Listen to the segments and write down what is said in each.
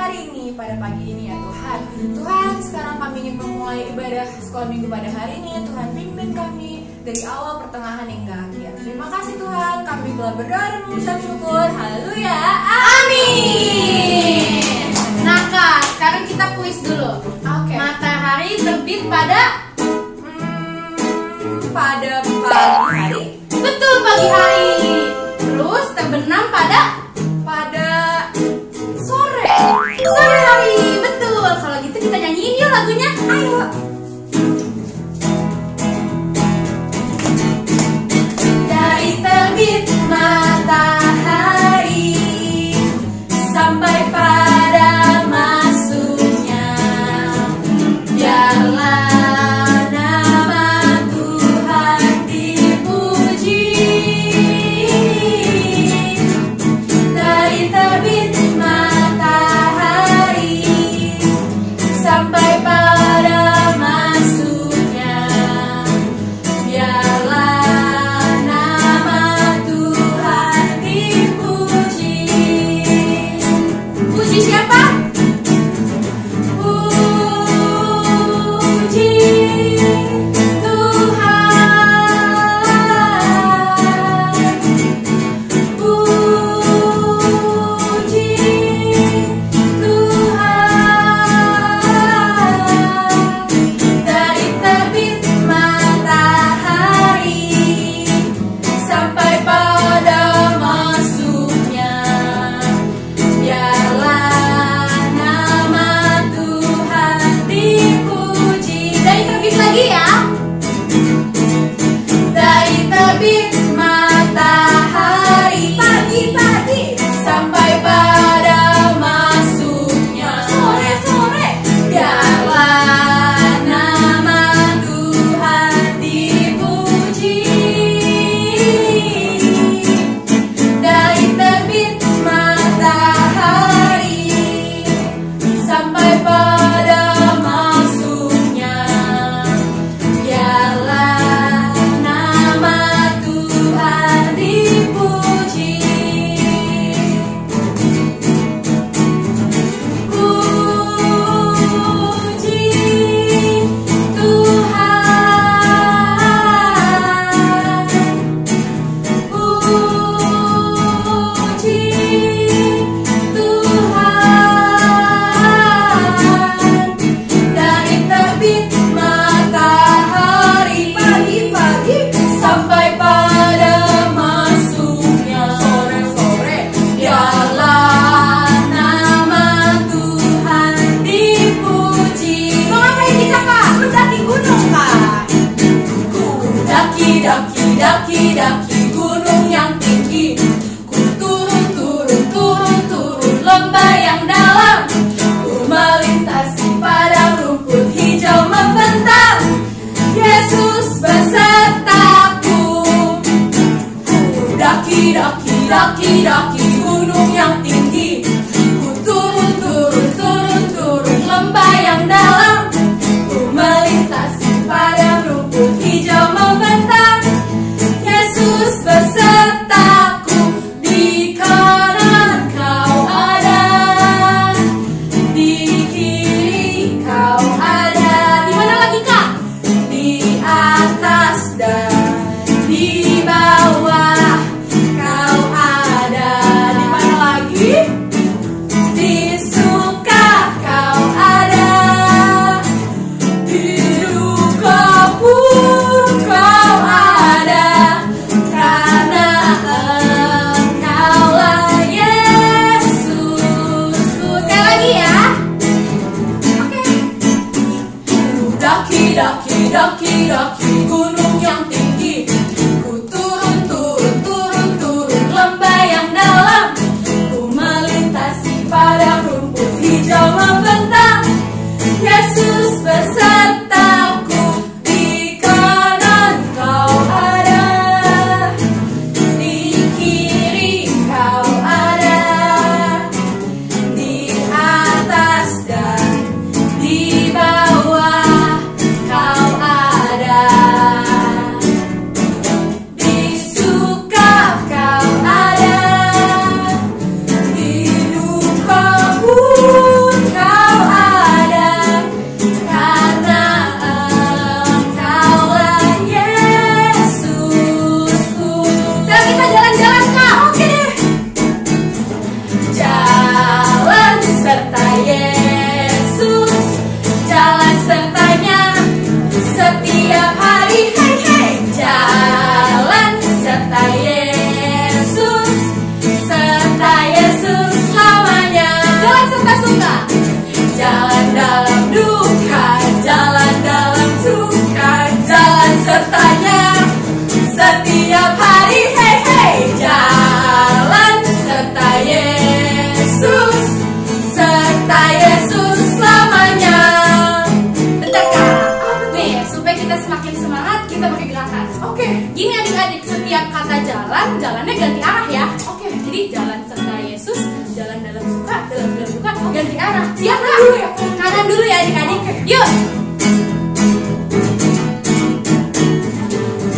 hari ini, pada pagi ini ya Tuhan. Tuhan, sekarang kami ingin memulai ibadah sekolah minggu pada hari ini. Tuhan, pimpin kami dari awal, pertengahan hingga akhir. Terima kasih Tuhan, kami telah berdoa dan mengucap syukur. Haleluya, amin. Nah Kak, sekarang kita kuis dulu. Oke. Matahari terbit pada Pada pagi hari. betul pagi hari. Terus terbenam pada Sore. sore hari. Betul. Kalau gitu kita nyanyiin yuk lagunya. Ayo. Dari terbit matahari sampai pada masuknya, biarlah nama Tuhan dipuji. Dari terbit matahari sampai pada masuknya, biarlah nama Tuhan dipuji. Puji siapa? Puji Tuhan. Puji Tuhan. Dari terbit matahari sampai pada masuknya, biarlah nama Tuhan dipuji. Dari terbit lagi ya. Dari terbit matahari pagi-pagi sampai pada masuknya sore-sore, biarlah nama Tuhan dipuji. Dari terbit matahari sampai pada masuknya, biarlah nama Tuhan dipuji. Puji Tuhan. Puji Tuhan. Dari terbit matahari pagi-pagi sampai pada masuknya sore-sore, biarlah nama Tuhan dipuji. Mau ngapain kita Kak? Mendaki gunung Kak. Ku daki gunung yang tinggi. Ku turun lembah yang dalam. Ku melintasi padang rumput hijau membentang. Yesus besertaku. Ku daki gunung yang tinggi. Ku turun lembah yang dalam. Ku melintasi padang rumput hijau membentang. Yesus besertaku. Di kanan kau ada, di kiri kau ada. Di mana lagi Kak? Di atas dan di bawah kau ada. sekarang jalannya ganti arah ya. Oke. Jadi jalan serta Yesus, jalan dalam suka, dalam duka, ganti arah. Siap Kanan Kak? dulu ya? Kanan dulu ya adik-adik. Yuk.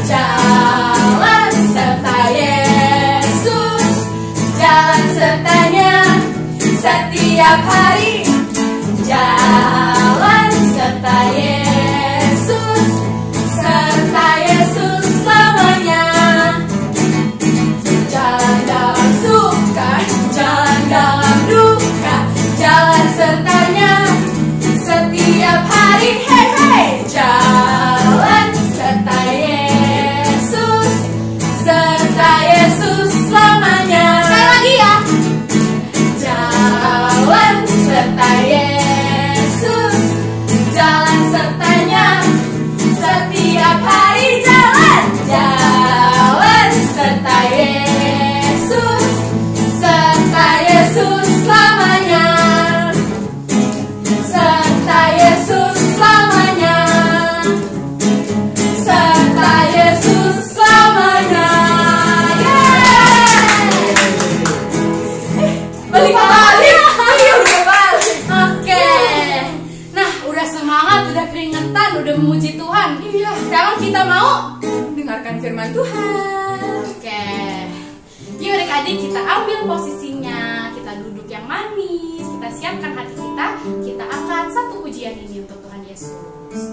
Jalan serta Yesus, jalan sertanya setiap hari. Jalan serta Yesus, serta Yesus selamanya. Jalan dalam suka, jalan dalam duka, jalan sertanya setiap hari. Hey hey, jalan serta Yesus, serta Yesus selamanya. Sekali lagi ya. Jalan serta Yesus, jalan sertanya setiap hari. Jalan serta Yesus, serta Yesus selamanya. Serta Yesus selamanya. Serta Yesus selamanya. Balik. Ayo udah balik. Oke. Nah, udah semangat, udah keringetan, udah memuji Tuhan. Iya. Sekarang kita mau. Mendengarkan firman Tuhan. Oke. Yuk adik-adik, kita ambil posisinya, kita duduk yang manis, kita siapkan hati kita angkat satu pujian ini untuk Tuhan Yesus.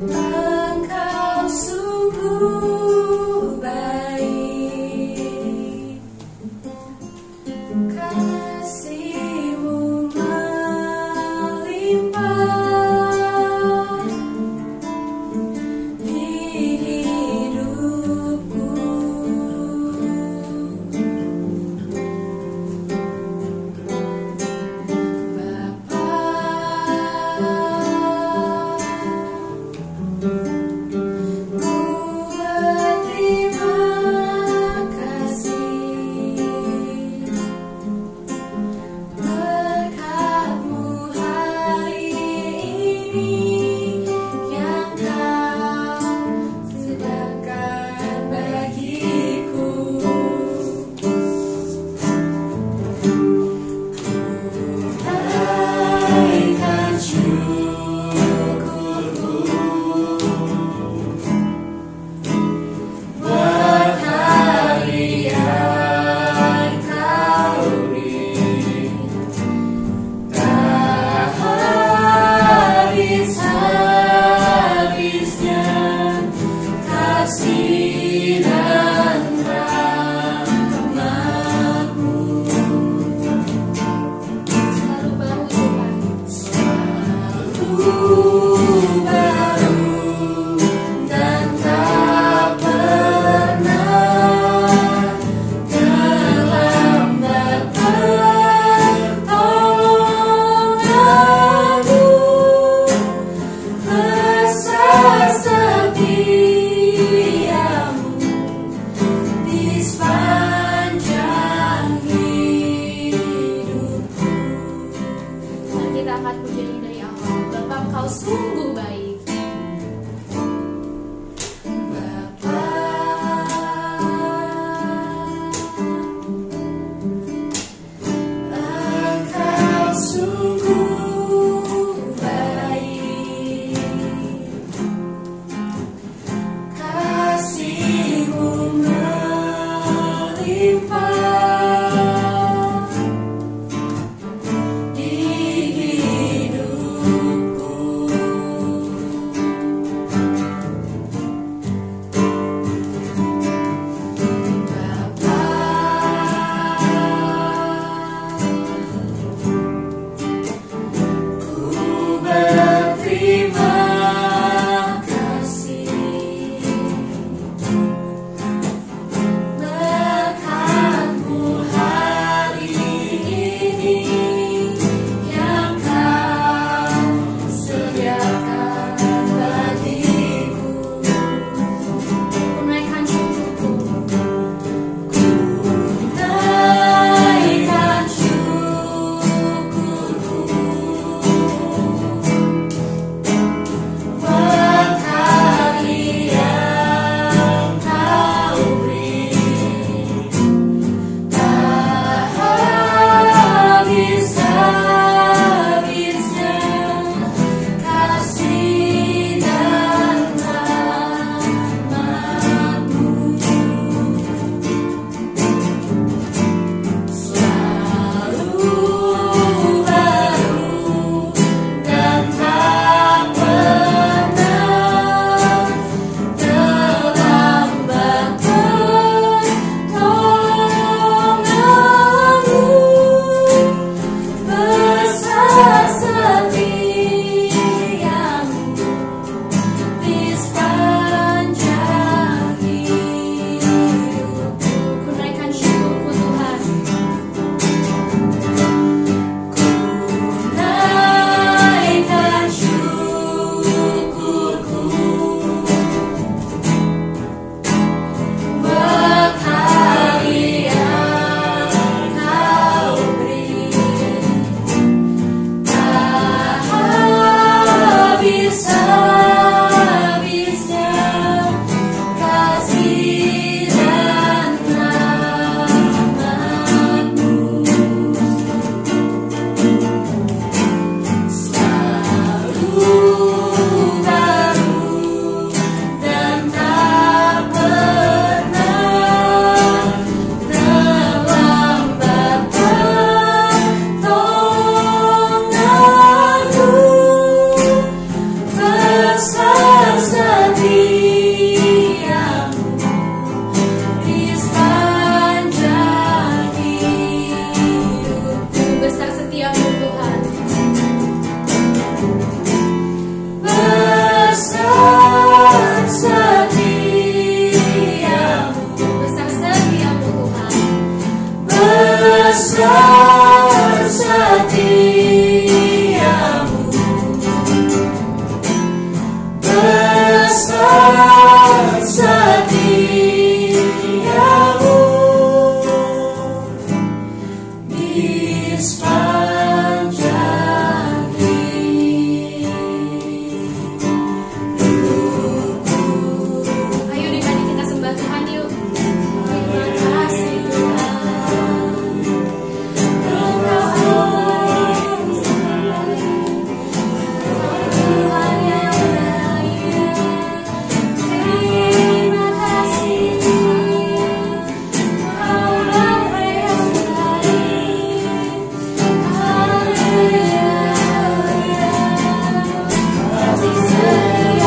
Engkau sungguh baik, kasih-Mu melimpah. besar setiamu, besar setiamu di sepanjang hidupku. Ayo adik-adik kita sembah Tuhan yuk. Terima kasih Tuhan. Tuhan yang baik. Terima kasih Tuhan. Kau Bapa yang baik. Haleluya. Kasih setiamu yang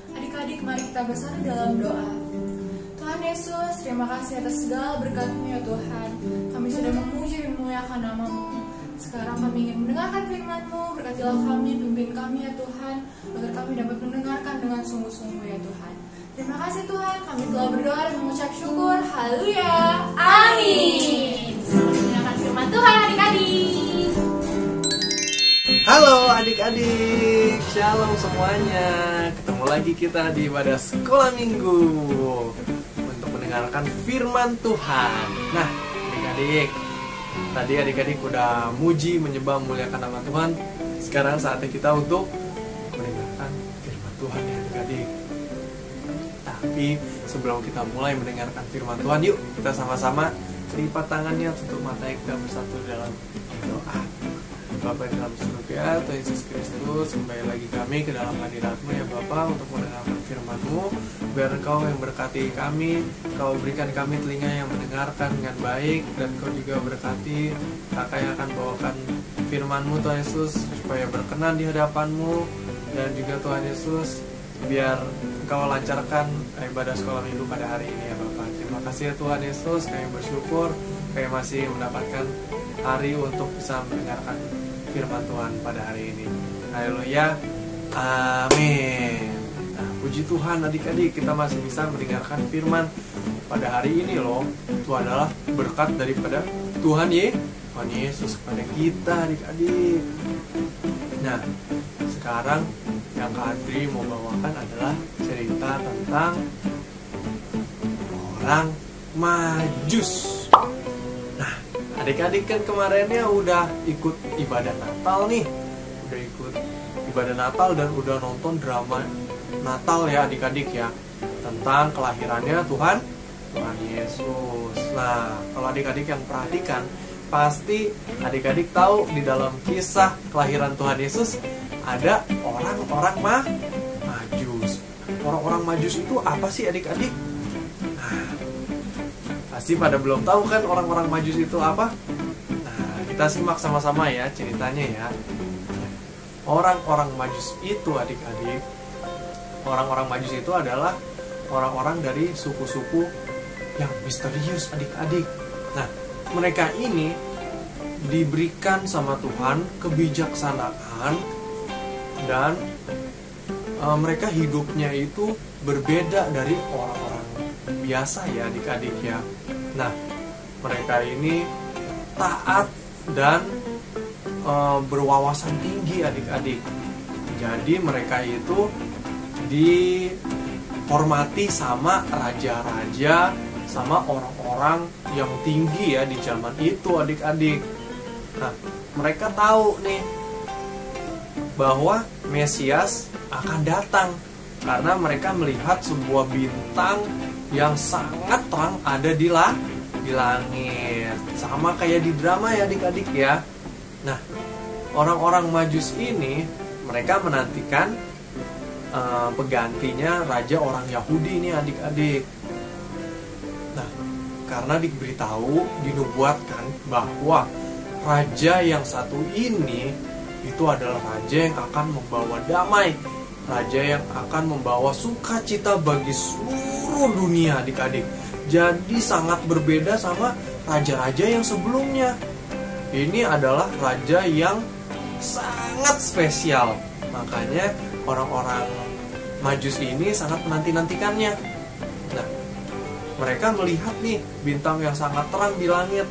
Adik-adik, mari kita bersatu dalam doa. Tuhan Yesus, terima kasih atas segala berkat-Mu ya Tuhan. Kami sudah memuji dan memuliakan nama-Mu. Sekarang kami ingin mendengarkan firman-Mu. Berkatilah kami, pimpin kami ya Tuhan, agar kami dapat mendengarkan dengan sungguh-sungguh ya Tuhan. Terima kasih Tuhan, kami telah berdoa dan mengucap syukur. Haleluya. Amin. Selamat mendengarkan firman Tuhan adik-adik. Halo adik-adik, shalom semuanya. Ketemu lagi kita di ibadah sekolah minggu untuk mendengarkan firman Tuhan. Nah adik-adik, tadi adik-adik udah muji, menyembah, memuliakan nama Tuhan. Sekarang saatnya kita untuk mendengarkan firman Tuhan ya adik-adik. Tapi sebelum kita mulai mendengarkan firman Tuhan, yuk kita sama-sama lipat tangannya, tutup mata kita bersatu dalam doa. Bapa dalam surga, Tuhan Yesus Kristus, kembali lagi kami ke dalam hadirat-Mu ya Bapa, untuk mendengarkan firman-Mu. Biar Engkau yang berkati kami, Kau berikan kami telinga yang mendengarkan dengan baik, dan Kau juga berkati kakak yang akan bawakan firman-Mu Tuhan Yesus, supaya berkenan di hadapan-Mu. Dan juga Tuhan Yesus, biar Engkau lancarkan ibadah sekolah minggu pada hari ini ya Bapa. Terima kasih ya Tuhan Yesus, kami bersyukur kami masih mendapatkan hari untuk bisa mendengarkan firman Tuhan pada hari ini. Haleluya. Amin. Nah, puji Tuhan adik-adik, kita masih bisa mendengarkan firman pada hari ini loh. Itu adalah berkat daripada Tuhan Yesus kepada kita adik-adik. Nah, sekarang yang Kak Adri mau bawakan adalah cerita tentang orang Majus. Nah, adik-adik kan kemarinnya udah ikut ibadah Natal nih. Udah ikut ibadah Natal dan udah nonton drama Natal ya adik-adik ya, tentang kelahirannya Tuhan Yesus. Nah, kalau adik-adik yang perhatikan, pasti adik-adik tahu di dalam kisah kelahiran Tuhan Yesus ada orang-orang Majus. Orang-orang Majus itu apa sih adik-adik? Nah, pasti pada belum tahu kan orang-orang Majus itu apa? Nah, kita simak sama-sama ya ceritanya ya. Orang-orang Majus itu adik-adik, orang-orang Majus itu adalah orang-orang dari suku-suku yang misterius adik-adik. Nah, mereka ini diberikan sama Tuhan kebijaksanaan dan mereka hidupnya itu berbeda dari orang-orang biasa ya adik-adik ya. Nah, mereka ini taat dan berwawasan tinggi adik-adik. Jadi mereka itu dihormati sama raja-raja, sama orang-orang yang tinggi ya di zaman itu adik-adik. Nah, mereka tahu nih bahwa Mesias akan datang karena mereka melihat sebuah bintang yang sangat terang ada di langit. Sama kayak di drama ya adik-adik ya. Nah, orang-orang Majus ini mereka menantikan penggantinya raja orang Yahudi nih adik-adik. Nah, karena diberitahu, dinubuatkan bahwa raja yang satu ini itu adalah raja yang akan membawa damai, raja yang akan membawa sukacita bagi seluruh dunia adik-adik. Jadi sangat berbeda sama raja-raja yang sebelumnya. Ini adalah raja yang sangat spesial. Makanya orang-orang Majus ini sangat menanti-nantikannya. Nah, mereka melihat nih bintang yang sangat terang di langit,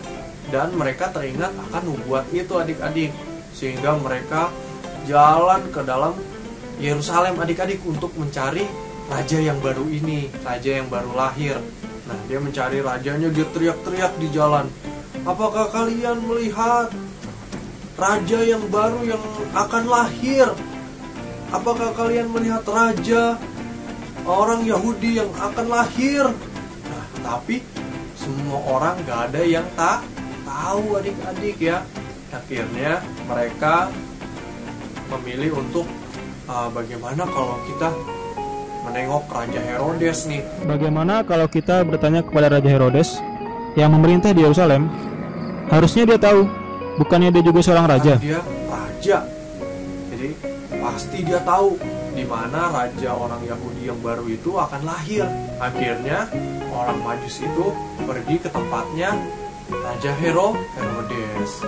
dan mereka teringat akan nubuat itu adik-adik, sehingga mereka jalan ke dalam Yerusalem adik-adik untuk mencari raja yang baru ini, raja yang baru lahir. Nah, dia mencari rajanya, dia teriak-teriak di jalan, apakah kalian melihat raja yang baru yang akan lahir? Apakah kalian melihat raja orang Yahudi yang akan lahir? Nah, tapi semua orang gak ada yang tahu adik-adik ya. Akhirnya mereka memilih untuk bagaimana kalau kita menengok Raja Herodes nih. Bagaimana kalau kita bertanya kepada Raja Herodes yang memerintah di Yerusalem? Harusnya dia tahu, bukannya dia juga seorang raja? Dia raja, jadi pasti dia tahu di mana raja orang Yahudi yang baru itu akan lahir. Akhirnya orang Majus itu pergi ke tempatnya Raja Herodes.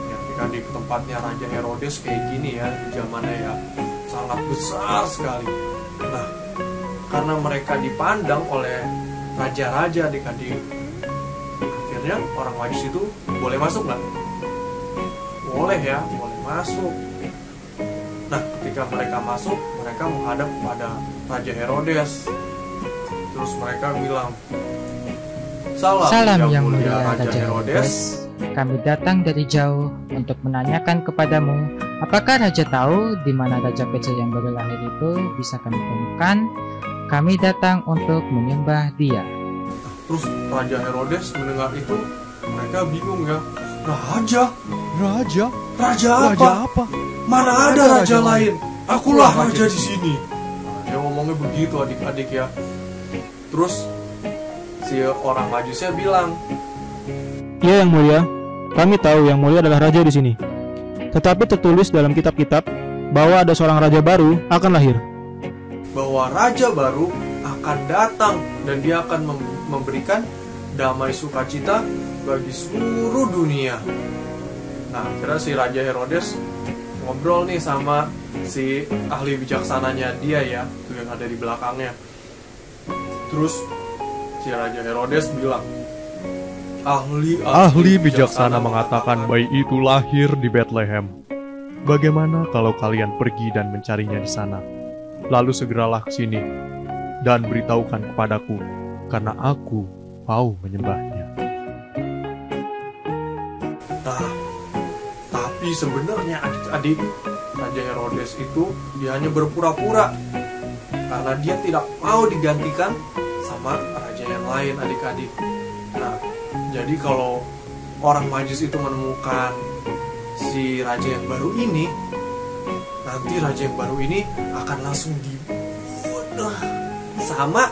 Ya, di tempatnya Raja Herodes kayak gini ya, di zamannya ya, sangat besar sekali. Nah, karena mereka dipandang oleh raja-raja adik-adik, akhirnya orang Majus itu boleh masuk nggak? Boleh ya, boleh masuk. Nah, ketika mereka masuk, mereka menghadap kepada Raja Herodes. Terus mereka bilang, Salam yang mulia Raja Herodes. Kami datang dari jauh untuk menanyakan kepadamu, apakah Raja tahu di mana Raja kecil yang baru lahir itu bisa kami temukan? Kami datang untuk menyembah dia. Terus Raja Herodes mendengar itu, mereka bingung ya. Raja apa? Mana ada raja lain? Akulah raja di sini. Nah, dia ngomongnya begitu adik-adik ya. Terus si orang Majusnya bilang, Ya yang mulia, kami tahu yang mulia adalah raja di sini. Tetapi tertulis dalam kitab-kitab bahwa ada seorang raja baru akan lahir. Bahwa raja baru akan datang dan dia akan memberikan damai sukacita bagi seluruh dunia. Nah, akhirnya si Raja Herodes ngobrol nih sama si ahli bijaksananya dia ya, itu yang ada di belakangnya. Terus si Raja Herodes bilang, Ahli bijaksana mengatakan bayi itu lahir di Bethlehem. Bagaimana kalau kalian pergi dan mencarinya di sana? Lalu segeralah ke sini dan beritahukan kepadaku, karena aku mau menyembahnya. Nah, tapi sebenarnya adik-adik, Raja Herodes itu dia hanya berpura-pura karena dia tidak mau digantikan sama raja yang lain adik-adik. Nah, jadi kalau orang Majus itu menemukan si raja yang baru ini, nanti raja yang baru ini akan langsung dibunuh sama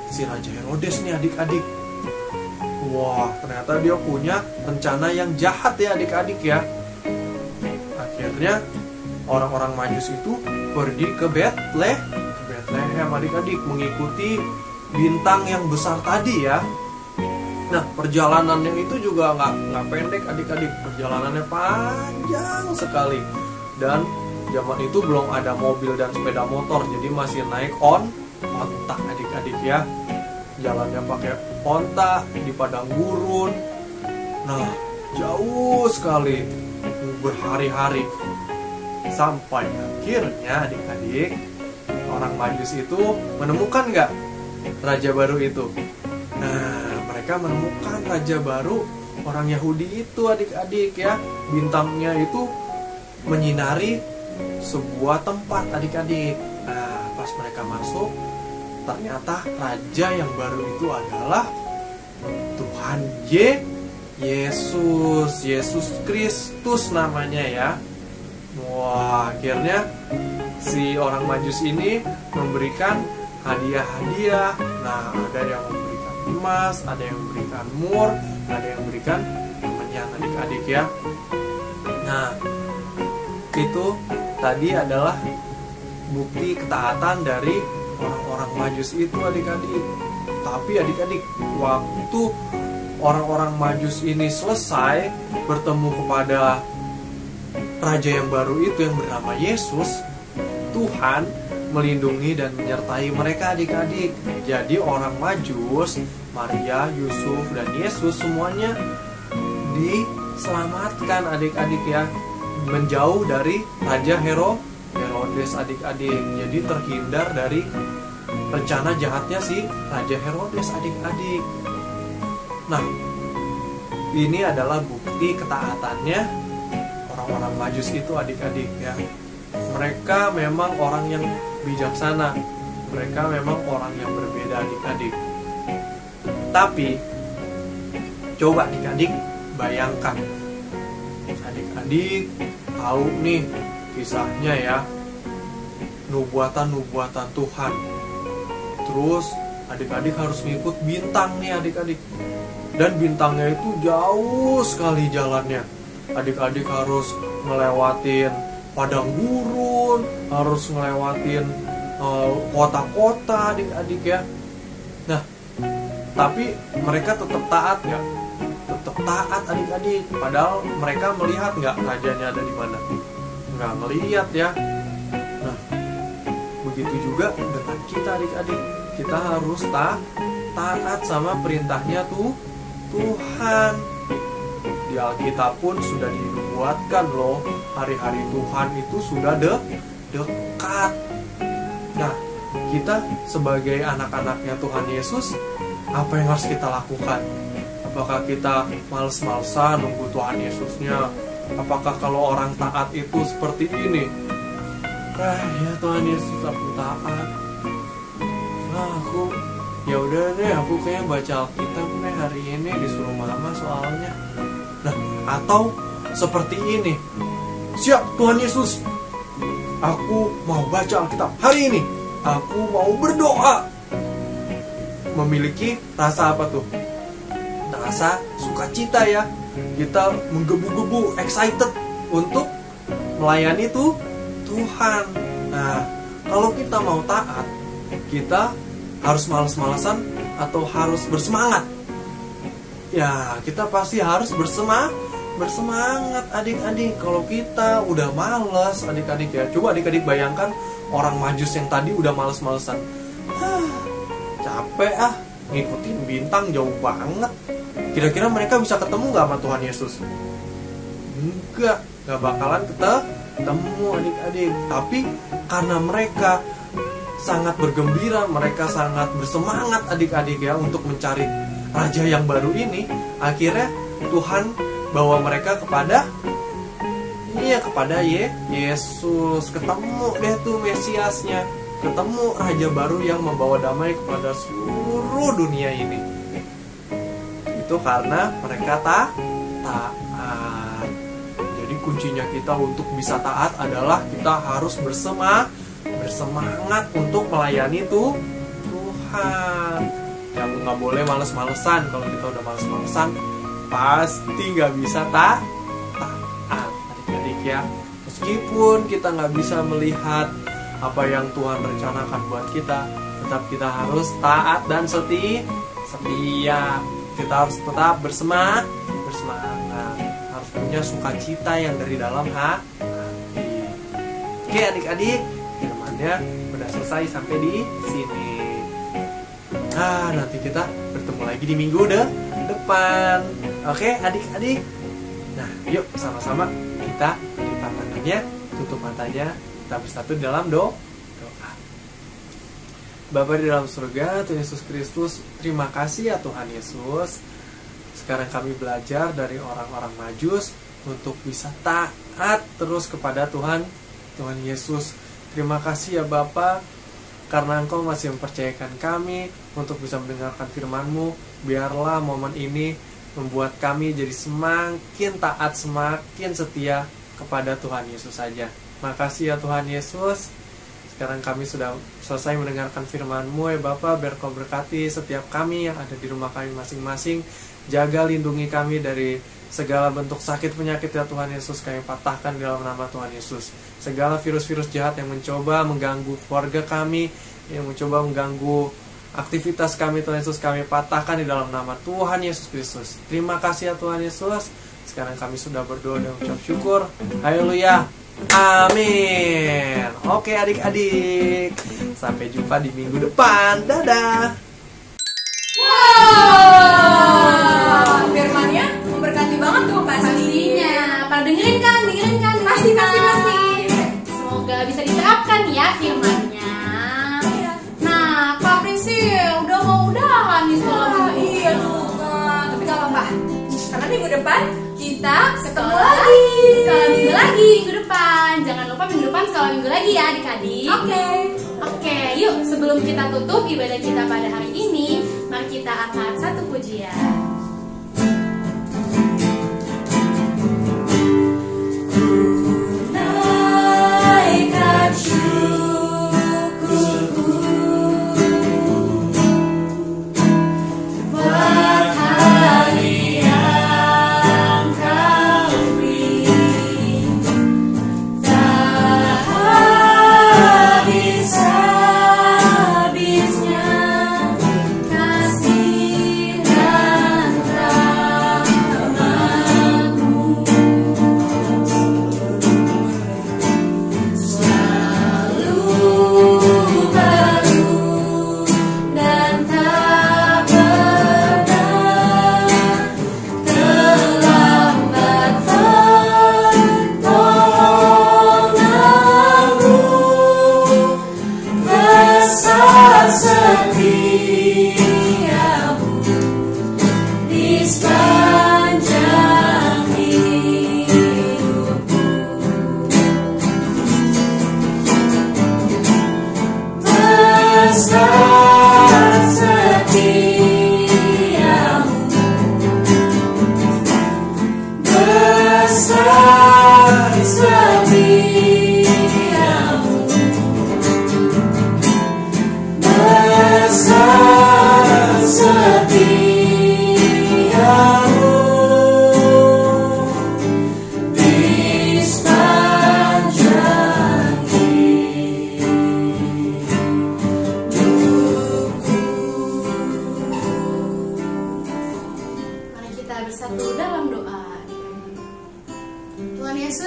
si Raja Herodes nih adik-adik. Wah, ternyata dia punya rencana yang jahat ya adik-adik ya. Akhirnya orang-orang Majus itu pergi ke Bethlehem adik-adik, mengikuti bintang yang besar tadi ya. Nah, perjalanannya itu juga nggak pendek adik-adik, perjalanannya panjang sekali. Dan zaman itu belum ada mobil dan sepeda motor, jadi masih naik onta adik-adik ya. Jalannya pakai onta di padang gurun. Nah, jauh sekali, berhari-hari. Sampai akhirnya adik-adik, orang Majus itu menemukan nggak raja baru itu? Nah, mereka menemukan raja baru orang Yahudi itu adik-adik ya. Bintangnya itu menyinari sebuah tempat adik-adik. Nah, pas mereka masuk, ternyata raja yang baru itu adalah Tuhan Yesus Kristus namanya ya. Wah, akhirnya si orang Majus ini memberikan hadiah-hadiah. Nah, ada yang memberikan emas, ada yang memberikan mur, ada yang memberikan kemenyan adik-adik ya. Nah, itu tadi adalah bukti ketaatan dari orang-orang Majus itu adik-adik. Tapi adik-adik, waktu orang-orang Majus ini selesai bertemu kepada raja yang baru itu yang bernama Yesus, Tuhan melindungi dan menyertai mereka adik-adik. Jadi orang Majus, Maria, Yusuf, dan Yesus semuanya diselamatkan adik-adik ya, menjauh dari Raja Herodes adik-adik. Jadi terhindar dari rencana jahatnya si Raja Herodes adik-adik. Nah, ini adalah bukti ketaatannya orang-orang Majus itu adik-adik ya. Mereka memang orang yang bijaksana, mereka memang orang yang berbeda adik-adik. Tapi coba adik-adik bayangkan, adik-adik tahu nih kisahnya ya, nubuatan-nubuatan Tuhan. Terus adik-adik harus ngikut bintang nih adik-adik, dan bintangnya itu jauh sekali jalannya. Adik-adik harus ngelewatin padang gurun, harus ngelewatin kota-kota adik-adik ya. Nah, tapi mereka tetap taat ya, tetap taat adik-adik. Padahal mereka melihat nggak rajanya ada di mana? Nggak melihat ya. Nah, begitu juga dengan kita adik-adik. Kita harus taat sama perintahnya Tuhan. Di Alkitab pun sudah dibuatkan loh, hari-hari Tuhan itu sudah dekat. Nah, kita sebagai anak-anaknya Tuhan Yesus, apa yang harus kita lakukan? Apakah kita males-malesan nunggu Tuhan Yesusnya? Apakah kalau orang taat itu seperti ini? Ya Tuhan Yesus, aku taat. Ya udah deh, aku kayak baca Alkitab nih hari ini, disuruh mama soalnya. Nah, atau seperti ini, siap Tuhan Yesus, aku mau baca Alkitab hari ini, aku mau berdoa. Memiliki rasa apa tuh? Rasa sukacita ya. Kita menggebu-gebu, excited untuk melayani Tuhan. Nah, kalau kita mau taat, kita harus malas-malasan atau harus bersemangat? Ya, kita pasti harus bersemangat adik-adik. Kalau kita udah malas adik-adik ya, coba adik-adik bayangkan orang Majus yang tadi udah males-malesan. Capek ngikutin bintang jauh banget. Kira-kira mereka bisa ketemu gak sama Tuhan Yesus? Enggak bakalan ketemu adik-adik. Tapi karena mereka sangat bergembira, mereka sangat bersemangat adik-adik ya untuk mencari raja yang baru ini, akhirnya Tuhan bawa mereka kepada Yesus. Ketemu deh tuh Mesiasnya, ketemu raja baru yang membawa damai kepada seluruh dunia ini. Itu karena mereka taat. Jadi kuncinya kita untuk bisa taat adalah kita harus bersemangat untuk melayani Tuhan. Nggak boleh males-malesan. Kalau kita udah males-malesan, pasti nggak bisa taat adik-adik ya. Meskipun kita nggak bisa melihat apa yang Tuhan rencanakan buat kita, tetap kita harus taat dan setia. Kita harus tetap bersemangat, harus punya sukacita yang dari dalam hati. Oke adik-adik, firmannya udah selesai sampai di sini. Nanti kita bertemu lagi di minggu depan. Oke adik-adik. Nah, yuk sama-sama kita lipat tangannya, tutup matanya, kita bersatu dalam doa. Bapa di dalam surga, Tuhan Yesus Kristus, terima kasih ya Tuhan Yesus. Sekarang kami belajar dari orang-orang Majus untuk bisa taat terus kepada Tuhan Yesus. Terima kasih ya Bapa, karena Engkau masih mempercayakan kami untuk bisa mendengarkan firman-Mu. Biarlah momen ini membuat kami jadi semakin taat, semakin setia kepada Tuhan Yesus saja. Makasih ya Tuhan Yesus. Sekarang kami sudah selesai mendengarkan firman-Mu ya Bapa. Biar Kau berkati setiap kami yang ada di rumah kami masing-masing. Jaga lindungi kami dari segala bentuk sakit penyakit ya Tuhan Yesus. Kami patahkan di dalam nama Tuhan Yesus. Segala virus-virus jahat yang mencoba mengganggu keluarga kami, yang mencoba mengganggu aktivitas kami Tuhan Yesus, kami patahkan di dalam nama Tuhan Yesus Kristus. Terima kasih ya Tuhan Yesus. Sekarang kami sudah berdoa dan ucap syukur. Haleluya. Amin. Oke adik-adik, sampai jumpa di minggu depan. Dadah. Wow, firmannya memberkati banget tuh pastinya. Pada dengerin kan? Pasti. Semoga bisa diterapkan ya firmannya. Nah, Kak Prisil udah mau udahan nih sekolah. Iya tuh Kak, tapi gak apa-apa, karena minggu depan kita ketemu lagi. Sekolah minggu lagi minggu depan. Jangan lupa minggu depan sekolah minggu lagi ya adik-adik. Oke, yuk sebelum kita tutup ibadah kita pada hari ini, mari kita angkat satu pujian.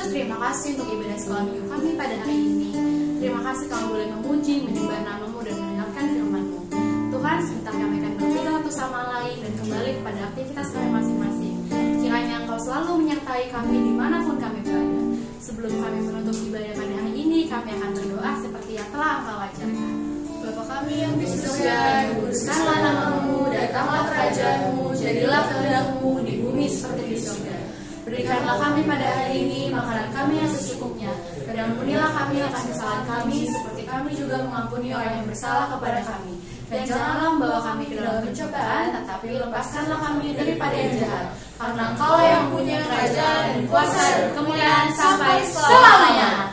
Terima kasih untuk ibadah sekolah minggu kami pada hari ini. Terima kasih kami boleh memuji, menyembah nama-Mu dan mendengarkan firman-Mu. Tuhan, sebentar kami akan berpindah satu sama lain dan kembali kepada aktivitas kami masing-masing. Kiranya Engkau selalu menyertai kami dimanapun kami berada. Sebelum kami menutup ibadah pada hari ini, kami akan berdoa seperti yang telah Engkau ajarkan. Bapa kami yang di surga, dikuduskanlah nama-Mu, datanglah kerajaan-Mu, jadilah kehendak-Mu di bumi seperti di surga. Berikanlah kami pada hari ini makanan kami yang secukupnya, dan ampunilah kami akan kesalahan kami, seperti kami juga mengampuni orang yang bersalah kepada kami. Dan janganlah membawa kami ke dalam pencobaan, tetapi lepaskanlah kami daripada yang jahat. Karena Engkau yang punya kerajaan dan kuasa dan kemuliaan sampai selamanya.